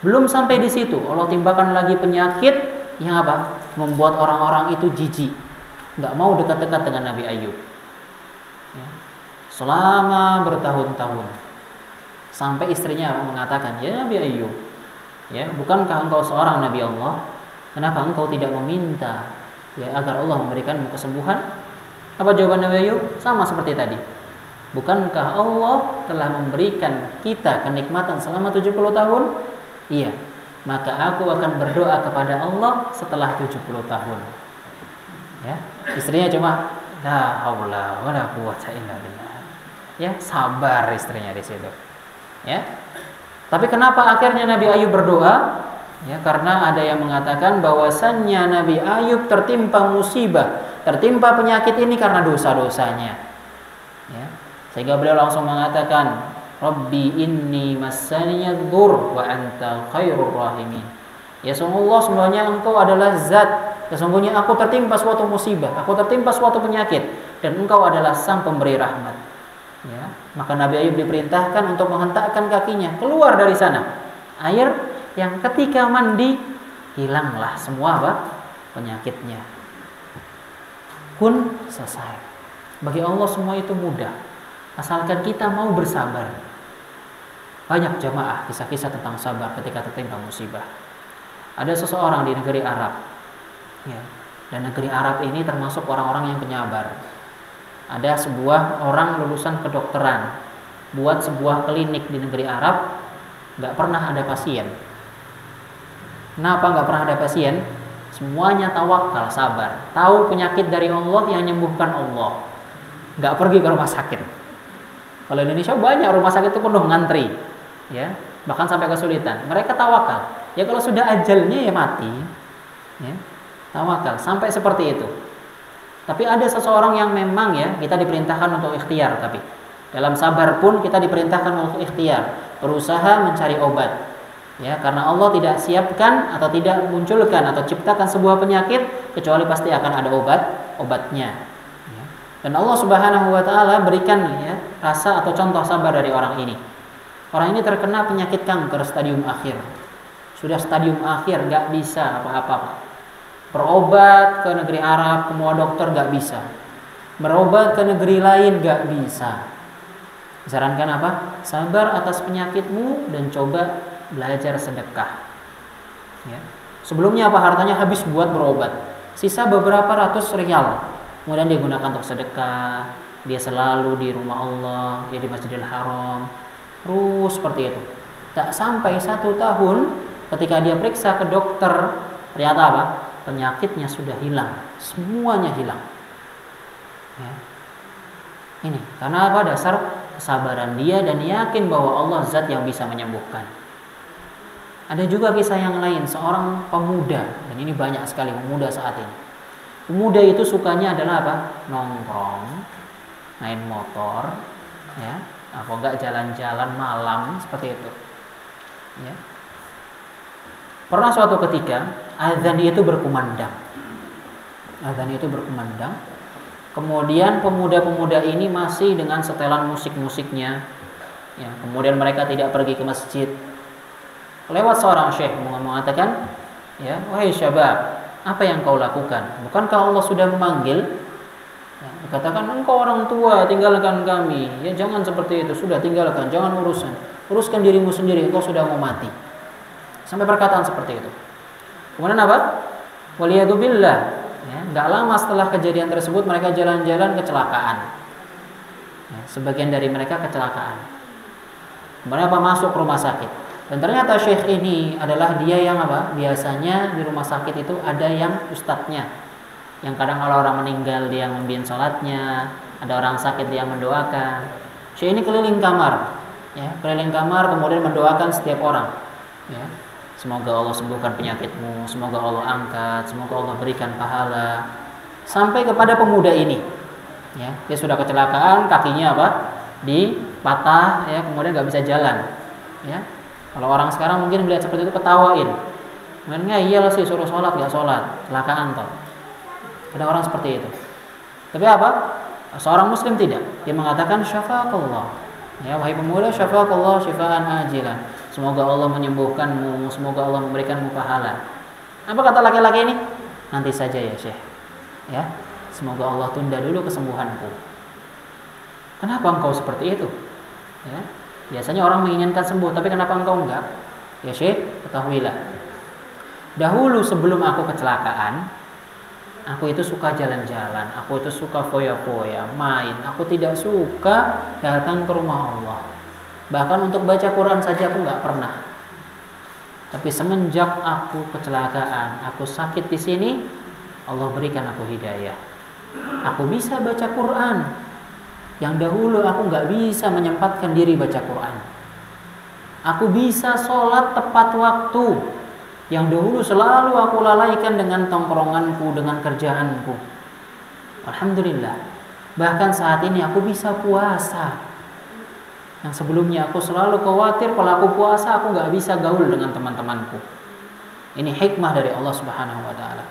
Belum sampai di situ, Allah timpakan lagi penyakit yang membuat orang-orang itu jijik, nggak mau dekat-dekat dengan Nabi Ayub. Ya. Selama bertahun-tahun, sampai istrinya mengatakan, ya Nabi Ayub, ya, bukankah engkau seorang Nabi Allah? Kenapa engkau tidak meminta, ya, agar Allah memberikanmu kesembuhan? Apa jawaban Nabi Ayub? Sama seperti tadi. Bukankah Allah telah memberikan kita kenikmatan selama 70 tahun? Iya. maka aku akan berdoa kepada Allah setelah 70 tahun. Ya, istrinya cuma la haula wala quwwata illa billah. Ya, sabar istrinya di situ. Ya. Tapi kenapa akhirnya Nabi Ayub berdoa? Ya, karena ada yang mengatakan bahwasannya Nabi Ayub tertimpa musibah, tertimpa penyakit ini karena dosa-dosanya. Ya. Sehingga beliau langsung mengatakan, Rabbi inni massaniyadz dzur wa anta khairur rahimin. Ya sungguh semuanya Engkau adalah zat. Sesungguhnya aku tertimpa suatu musibah, aku tertimpa suatu penyakit, dan Engkau adalah sang pemberi rahmat. Ya, maka Nabi Ayub diperintahkan untuk menghentakkan kakinya keluar dari sana. Air yang ketika mandi hilanglah semua penyakitnya. Pun selesai. Bagi Allah semua itu mudah, asalkan kita mau bersabar. Banyak jamaah kisah-kisah tentang sabar ketika tertimpa musibah. Ada seseorang di negeri Arab, ya, dan negeri Arab ini termasuk orang-orang yang penyabar. Ada sebuah orang lulusan kedokteran, buat sebuah klinik di negeri Arab, nggak pernah ada pasien. Kenapa nggak pernah ada pasien? Semuanya tawakal, sabar. Tahu penyakit dari Allah yang menyembuhkan Allah. Nggak pergi ke rumah sakit. Kalau di Indonesia banyak rumah sakit itu penuh ngantri, ya, bahkan sampai kesulitan. Mereka tawakal. Ya kalau sudah ajalnya ya mati, ya, tawakal sampai seperti itu. Tapi ada seseorang yang memang ya kita diperintahkan untuk ikhtiar, tapi dalam sabar pun kita diperintahkan untuk ikhtiar, berusaha mencari obat. Ya, karena Allah tidak siapkan atau tidak munculkan atau ciptakan sebuah penyakit kecuali pasti akan ada obatnya. Ya. Dan Allah Subhanahu wa taala berikan ya rasa atau contoh sabar dari orang ini. Orang ini terkena penyakit kanker stadium akhir. Sudah stadium akhir, nggak bisa apa-apa. Berobat ke negeri Arab, ke semua dokter nggak bisa. Berobat ke negeri lain nggak bisa. Disarankan apa? Sabar atas penyakitmu dan coba belajar sedekah. Ya. Sebelumnya apa? Hartanya habis buat berobat. Sisa beberapa ratus rial. Kemudian dia gunakan untuk sedekah. Dia selalu di rumah Allah, dia di Masjidil Haram. Terus seperti itu. Tak sampai 1 tahun ketika dia periksa ke dokter, ternyata apa? Penyakitnya sudah hilang, semuanya hilang. Ya. Ini karena apa? Dasar kesabaran dia dan yakin bahwa Allah zat yang bisa menyembuhkan. Ada juga kisah yang lain, seorang pemuda, dan ini banyak sekali pemuda saat ini. Pemuda itu sukanya adalah apa? Nongkrong, main motor, ya, apa enggak jalan-jalan malam seperti itu. Ya. Pernah suatu ketika azan itu berkumandang. Azan itu berkumandang. Kemudian pemuda-pemuda ini masih dengan setelan musik-musiknya. Ya, kemudian mereka tidak pergi ke masjid. Lewat seorang syekh mengatakan, ya, wahai syabab, apa yang kau lakukan? Bukankah Allah sudah memanggil? Ya, dikatakan engkau orang tua, tinggalkan kami. Ya jangan seperti itu, sudah tinggalkan, jangan uruskan dirimu sendiri, engkau sudah mau mati. Sampai perkataan seperti itu. Kemudian apa? Waliyadzubillah. Ya, nggak lama setelah kejadian tersebut mereka jalan-jalan kecelakaan. Ya, sebagian dari mereka kecelakaan. Kemudian apa? Masuk rumah sakit. Dan ternyata syekh ini adalah dia yang apa? Biasanya di rumah sakit itu ada yang ustadznya. Yang kadang kalau orang meninggal dia membimbing sholatnya, ada orang sakit dia mendoakan. Syekh ini keliling kamar, ya, keliling kamar kemudian mendoakan setiap orang. Ya. Semoga Allah sembuhkan penyakitmu, semoga Allah angkat, semoga Allah berikan pahala. Sampai kepada pemuda ini, ya, dia sudah kecelakaan, kakinya apa? Dipatah, ya, kemudian nggak bisa jalan. Ya. Kalau orang sekarang mungkin melihat seperti itu ketawain. Kemudian iyalah sih suruh sholat nggak sholat, kecelakaan toh. Ada orang seperti itu. Tapi apa? Seorang Muslim tidak. Dia mengatakan syafaqallah. Ya, wahai pemuda, syafaqallah syifaan ajilan. Semoga Allah menyembuhkanmu, semoga Allah memberikanmu pahala. Apa kata laki-laki ini? Nanti saja ya Syekh. Ya, semoga Allah tunda dulu kesembuhanku. Kenapa engkau seperti itu? Ya, biasanya orang menginginkan sembuh, tapi kenapa engkau enggak? Ya Syekh, ketahuilah. Dahulu sebelum aku kecelakaan, aku itu suka jalan-jalan, aku itu suka foya-foya, main. Aku tidak suka datang ke rumah Allah. Bahkan untuk baca Quran saja aku nggak pernah. Tapi semenjak aku kecelakaan, aku sakit di sini, Allah berikan aku hidayah. Aku bisa baca Quran. Yang dahulu aku nggak bisa menyempatkan diri baca Quran. Aku bisa sholat tepat waktu. Yang dahulu selalu aku lalaikan dengan tongkronganku, dengan kerjaanku. Alhamdulillah. Bahkan saat ini aku bisa puasa. Yang sebelumnya aku selalu khawatir kalau aku puasa aku nggak bisa gaul dengan teman-temanku. Ini hikmah dari Allah Subhanahu wa taala.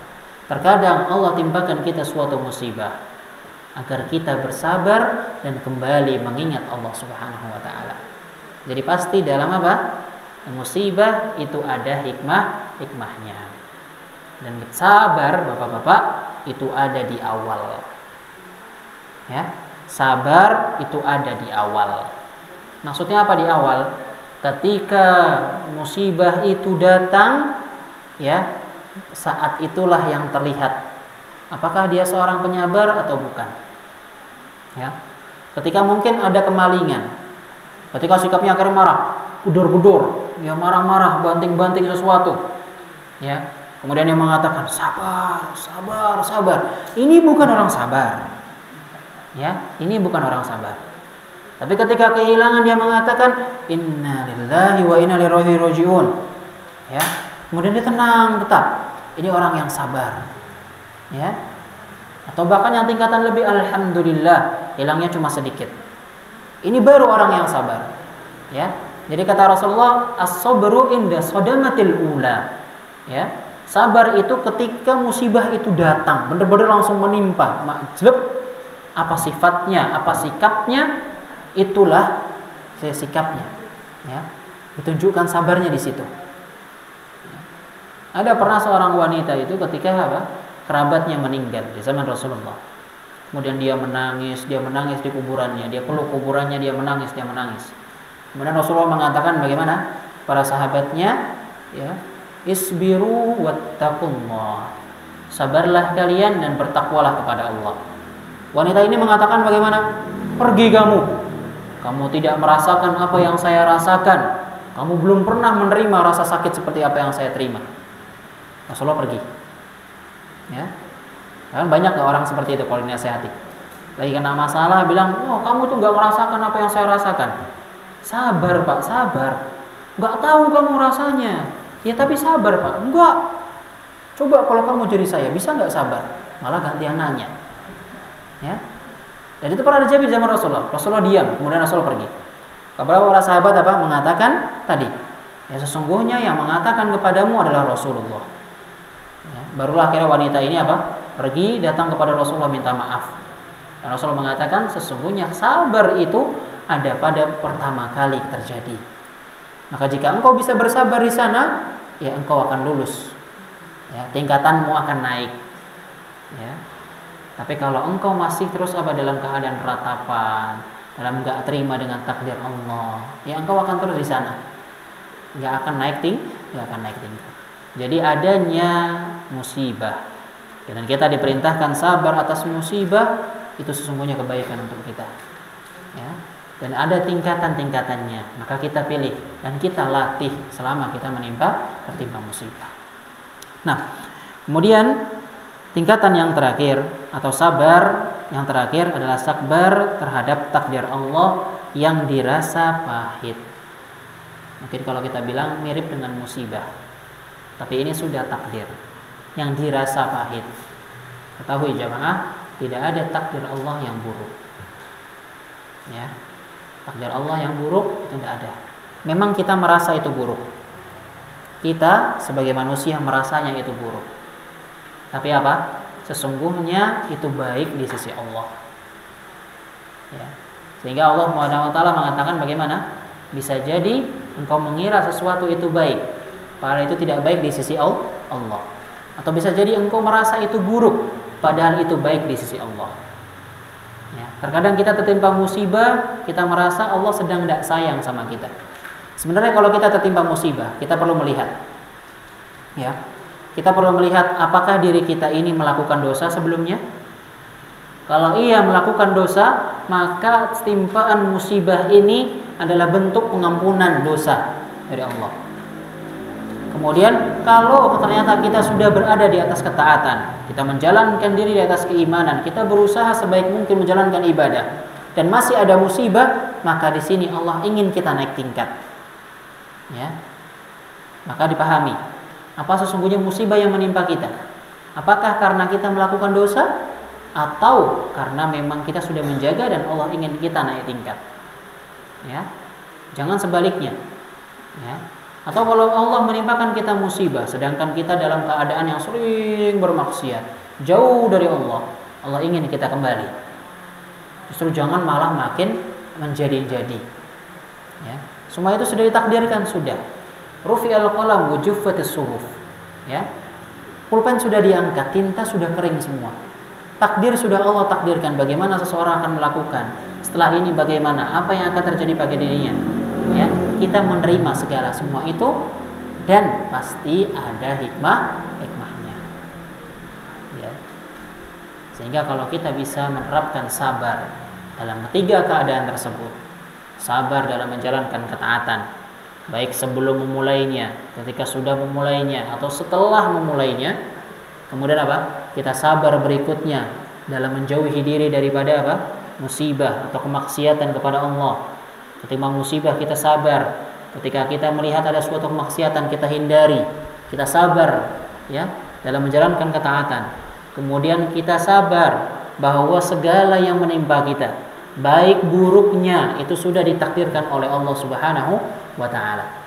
Terkadang Allah timpakan kita suatu musibah agar kita bersabar dan kembali mengingat Allah Subhanahu wa taala. Jadi pasti dalam apa? Musibah itu ada hikmahnya. Dan sabar Bapak-bapak itu ada di awal. Ya, sabar itu ada di awal. Maksudnya apa di awal? Ketika musibah itu datang, ya, saat itulah yang terlihat apakah dia seorang penyabar atau bukan. Ya. Ketika mungkin ada kemalingan, ketika sikapnya akhirnya marah, gedor-gedor, ya marah-marah, banting-banting sesuatu, ya. Kemudian dia mengatakan sabar, sabar, sabar. Ini bukan orang sabar. Ya, ini bukan orang sabar. Tapi ketika kehilangan dia mengatakan inna lillahi wa inna ilaihi raji'un. Ya. Kemudian dia tenang tetap. Ini orang yang sabar. Ya. Atau bahkan yang tingkatan lebih alhamdulillah, hilangnya cuma sedikit. Ini baru orang yang sabar. Ya. Jadi kata Rasulullah, as-sabru inda sadamatil ula. Ya. Sabar itu ketika musibah itu datang, benar-benar langsung menimpa, majleb, apa sifatnya, apa sikapnya, itulah sikapnya, ya, ditunjukkan sabarnya di situ. Ada pernah seorang wanita itu ketika kerabatnya meninggal di zaman Rasulullah, kemudian dia menangis di kuburannya, dia peluk kuburannya, dia menangis. Kemudian Rasulullah mengatakan bagaimana para sahabatnya, ya, isbiru wattaqullah, sabarlah kalian dan bertakwalah kepada Allah. Wanita ini mengatakan bagaimana? Pergi kamu tidak merasakan apa yang saya rasakan. Kamu belum pernah menerima rasa sakit seperti apa yang saya terima. Rasulullah pergi. Ya. Kan banyak gak orang seperti itu kalau dinasihati. Lagi kena masalah bilang, "Oh, kamu tuh gak merasakan apa yang saya rasakan." Sabar, Pak, sabar. Gak tahu kamu rasanya. Ya tapi sabar, Pak. Enggak. Coba kalau kamu jadi saya, bisa gak sabar? Malah gantian nanya. Ya. Dan itu pernah terjadi di zaman Rasulullah. Rasulullah diam, kemudian Rasulullah pergi. Kepada para sahabat mengatakan tadi, ya sesungguhnya yang mengatakan kepadamu adalah Rasulullah. Ya, barulah akhirnya wanita ini pergi datang kepada Rasulullah minta maaf. Dan Rasulullah mengatakan sesungguhnya sabar itu ada pada pertama kali terjadi. Maka jika engkau bisa bersabar di sana, ya engkau akan lulus. Ya, tingkatanmu akan naik. Ya. Tapi kalau engkau masih terus dalam keadaan ratapan, dalam enggak terima dengan takdir Allah, ya engkau akan terus di sana, enggak akan naik tingkat. Jadi adanya musibah, dan kita diperintahkan sabar atas musibah, itu sesungguhnya kebaikan untuk kita. Ya. Dan ada tingkatan-tingkatannya, maka kita pilih dan kita latih selama kita tertimpa musibah. Nah, kemudian tingkatan yang terakhir atau sabar yang terakhir adalah sabar terhadap takdir Allah yang dirasa pahit. Mungkin kalau kita bilang mirip dengan musibah, tapi ini sudah takdir yang dirasa pahit. Ketahui jamaah, tidak ada takdir Allah yang buruk. Ya, takdir Allah yang buruk itu tidak ada. Memang kita merasa itu buruk. Kita sebagai manusia merasanya itu buruk. Tapi sesungguhnya itu baik di sisi Allah. Ya. Sehingga Allah SWT mengatakan bagaimana? Bisa jadi engkau mengira sesuatu itu baik, padahal itu tidak baik di sisi Allah. Atau bisa jadi engkau merasa itu buruk, padahal itu baik di sisi Allah. Ya. Terkadang kita tertimpa musibah, kita merasa Allah sedang tidak sayang sama kita. Sebenarnya kalau kita tertimpa musibah, kita perlu melihat. Ya. Kita perlu melihat apakah diri kita ini melakukan dosa sebelumnya. Kalau ia melakukan dosa, maka timpaan musibah ini adalah bentuk pengampunan dosa dari Allah. Kemudian kalau ternyata kita sudah berada di atas ketaatan, kita menjalankan diri di atas keimanan, kita berusaha sebaik mungkin menjalankan ibadah, dan masih ada musibah, maka di sini Allah ingin kita naik tingkat. Ya. Maka dipahami, apa sesungguhnya musibah yang menimpa kita? Apakah karena kita melakukan dosa, atau karena memang kita sudah menjaga dan Allah ingin kita naik tingkat? Ya. Jangan sebaliknya. Ya. Atau kalau Allah menimpakan kita musibah sedangkan kita dalam keadaan yang sering bermaksiat, jauh dari Allah, Allah ingin kita kembali. Justru jangan malah makin menjadi-jadi. Ya. Semua itu sudah ditakdirkan, sudah. Rufi'al qalam wa juffatis suhuf. Ya. Pulpen sudah diangkat, tinta sudah kering semua. Takdir sudah Allah takdirkan bagaimana seseorang akan melakukan. Setelah ini bagaimana, apa yang akan terjadi pada dirinya. Ya, kita menerima segala semua itu, dan pasti ada hikmahnya. Ya. Sehingga kalau kita bisa menerapkan sabar dalam ketiga keadaan tersebut, sabar dalam menjalankan ketaatan, baik sebelum memulainya, ketika sudah memulainya, atau setelah memulainya, kemudian apa? Kita sabar berikutnya dalam menjauhi diri daripada apa? Musibah atau kemaksiatan kepada Allah. Ketika musibah kita sabar, ketika kita melihat ada suatu kemaksiatan kita hindari, kita sabar ya dalam menjalankan ketaatan. Kemudian kita sabar bahwa segala yang menimpa kita, baik buruknya itu sudah ditakdirkan oleh Allah Subhanahu wa taala.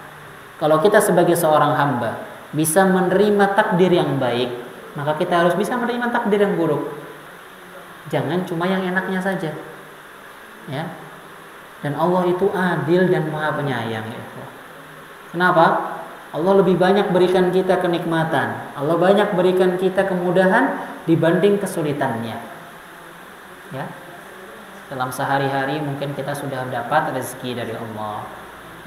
Kalau kita sebagai seorang hamba bisa menerima takdir yang baik, maka kita harus bisa menerima takdir yang buruk. Jangan cuma yang enaknya saja. Ya. Dan Allah itu adil dan Maha Penyayang, ya. Kenapa? Allah lebih banyak berikan kita kenikmatan, Allah banyak berikan kita kemudahan dibanding kesulitannya. Ya. Dalam sehari-hari mungkin kita sudah dapat rezeki dari Allah.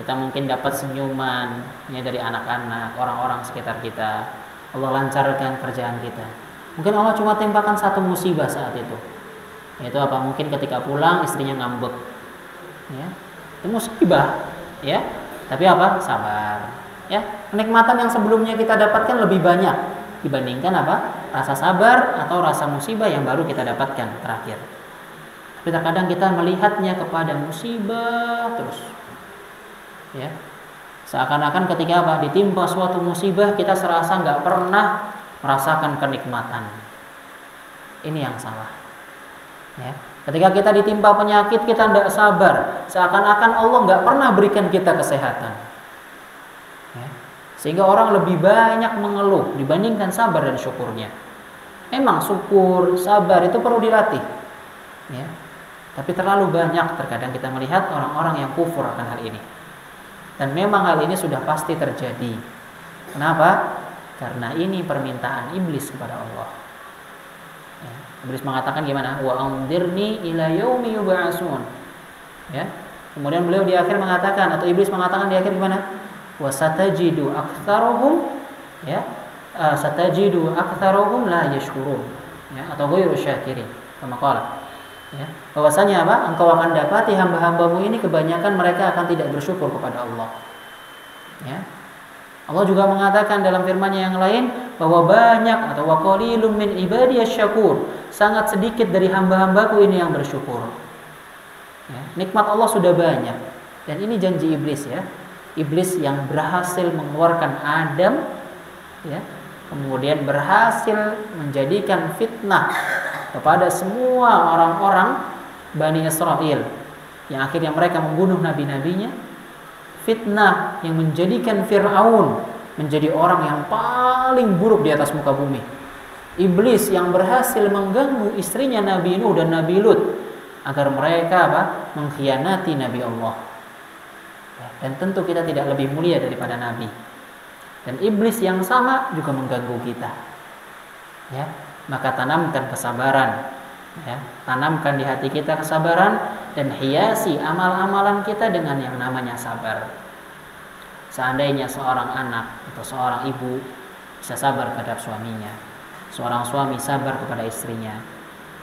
Kita mungkin dapat senyuman ya dari anak-anak, orang-orang sekitar kita. Allah lancarkan kerjaan kita. Mungkin Allah cuma tembakan satu musibah saat itu. Yaitu apa? Mungkin ketika pulang istrinya ngambek. Ya, itu musibah, ya. Tapi apa? Sabar. Ya, kenikmatan yang sebelumnya kita dapatkan lebih banyak dibandingkan apa? Rasa sabar atau rasa musibah yang baru kita dapatkan terakhir. Tapi terkadang kita melihatnya kepada musibah terus. Ya. Seakan-akan ketika apa? Ditimpa suatu musibah kita serasa nggak pernah merasakan kenikmatan. Ini yang salah. Ya. Ketika kita ditimpa penyakit kita tidak sabar, seakan-akan Allah nggak pernah berikan kita kesehatan. Ya. Sehingga orang lebih banyak mengeluh dibandingkan sabar dan syukurnya. Memang syukur, sabar itu perlu dilatih. Ya. Tapi terlalu banyak terkadang kita melihat orang-orang yang kufur akan hal ini. Dan memang hal ini sudah pasti terjadi. Kenapa? Karena ini permintaan iblis kepada Allah. Ya. Iblis mengatakan gimana? Wa anzirni ila yaumi yub'atsun. Ya. Kemudian beliau di akhir mengatakan atau iblis mengatakan di akhir gimana? Wa satajidu aktsaruhum ya satajidu aktsaruhum la yashkurun. Ya, atau ghairu syakirin. Kama qala. Ya. Bahwasanya apa? Engkau akan dapati hamba-hambamu ini kebanyakan mereka akan tidak bersyukur kepada Allah. Ya. Allah juga mengatakan dalam firman-Nya yang lain bahwa banyak atau wa qalilum min ibadiyasy syakur, sangat sedikit dari hamba-hambaku ini yang bersyukur. Ya, nikmat Allah sudah banyak dan ini janji iblis ya. Iblis yang berhasil mengeluarkan Adam ya, kemudian berhasil menjadikan fitnah kepada semua orang-orang Bani Israel yang akhirnya mereka membunuh nabi-nabinya. Fitnah yang menjadikan Fir'aun menjadi orang yang paling buruk di atas muka bumi. Iblis yang berhasil mengganggu istrinya Nabi Nuh dan Nabi Lut agar mereka apa? Mengkhianati Nabi Allah. Dan tentu kita tidak lebih mulia daripada Nabi. Dan iblis yang sama juga mengganggu kita. Ya, maka tanamkan kesabaran. Ya, tanamkan di hati kita kesabaran dan hiasi amal-amalan kita dengan yang namanya sabar. Seandainya seorang anak atau seorang ibu bisa sabar terhadap suaminya, seorang suami sabar kepada istrinya,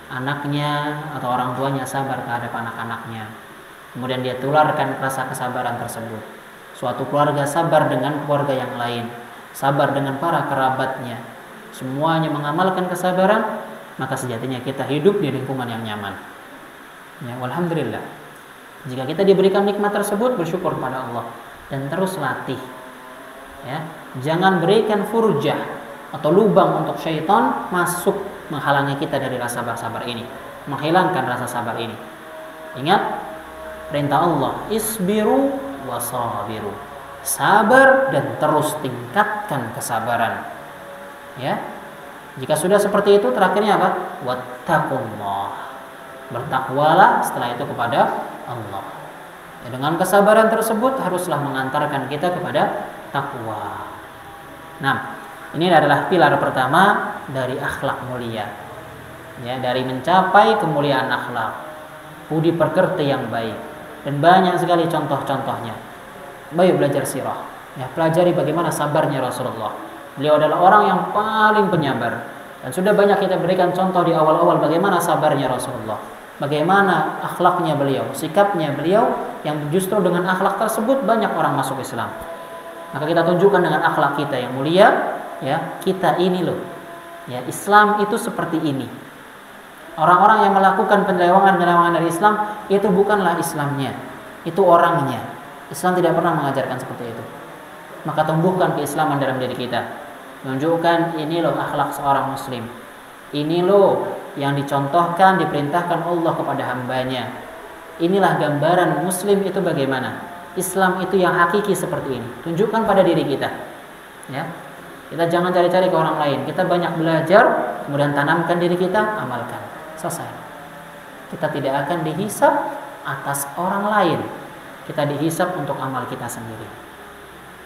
anaknya atau orang tuanya sabar terhadap anak-anaknya, kemudian dia tularkan rasa kesabaran tersebut. Suatu keluarga sabar dengan keluarga yang lain, sabar dengan para kerabatnya, semuanya mengamalkan kesabaran, maka sejatinya kita hidup di lingkungan yang nyaman. Ya, alhamdulillah. Jika kita diberikan nikmat tersebut, bersyukur pada Allah dan terus latih. Ya, jangan berikan furjah atau lubang untuk syaitan masuk menghalangi kita dari rasa sabar ini, menghilangkan rasa sabar ini. Ingat perintah Allah, isbiru wasabiru, sabar dan terus tingkatkan kesabaran. Ya, jika sudah seperti itu, terakhirnya apa? Wattaqullah, bertakwalah setelah itu kepada Allah. Ya, dengan kesabaran tersebut haruslah mengantarkan kita kepada takwa. Nah, ini adalah pilar pertama dari akhlak mulia. Ya, dari mencapai kemuliaan akhlak, budi pekerti yang baik, dan banyak sekali contoh-contohnya. Baik belajar sirah. Ya, pelajari bagaimana sabarnya Rasulullah. Beliau adalah orang yang paling penyabar, dan sudah banyak kita berikan contoh di awal-awal bagaimana sabarnya Rasulullah, bagaimana akhlaknya beliau, sikapnya beliau, yang justru dengan akhlak tersebut banyak orang masuk Islam. Maka kita tunjukkan dengan akhlak kita yang mulia, ya, kita ini loh, ya, Islam itu seperti ini. Orang-orang yang melakukan penyelewangan dari Islam itu bukanlah Islamnya, itu orangnya. Islam tidak pernah mengajarkan seperti itu. Maka tumbuhkan keislaman dalam diri kita, tunjukkan ini loh akhlak seorang muslim, ini loh yang dicontohkan, diperintahkan Allah kepada hambanya. Inilah gambaran muslim itu bagaimana. Islam itu yang hakiki seperti ini. Tunjukkan pada diri kita. Ya, kita jangan cari-cari ke orang lain. Kita banyak belajar, kemudian tanamkan diri kita, amalkan. Selesai. Kita tidak akan dihisab atas orang lain. Kita dihisab untuk amal kita sendiri.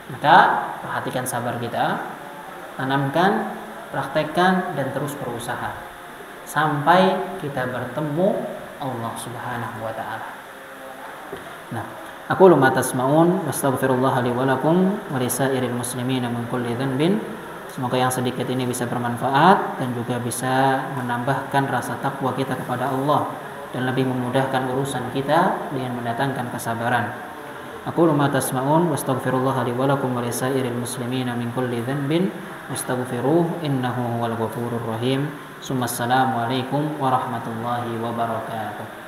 Maka perhatikan sabar kita, tanamkan, praktekkan, dan terus berusaha sampai kita bertemu Allah Subhanahu wa taala. Nah, aqulu ma tasma'un wastaghfirullah li wa lakum wa lisairil muslimin min kulli dhanbin. Semoga yang sedikit ini bisa bermanfaat dan juga bisa menambahkan rasa takwa kita kepada Allah dan lebih memudahkan urusan kita dengan mendatangkan kesabaran. Aqulu ma tasma'un wastaghfirullah li wa lakum wa lisairil muslimin min kulli dhanbin wastaghfiruhu innahu huwal ghafurur rahim. Assalamualaikum warahmatullahi wabarakatuh.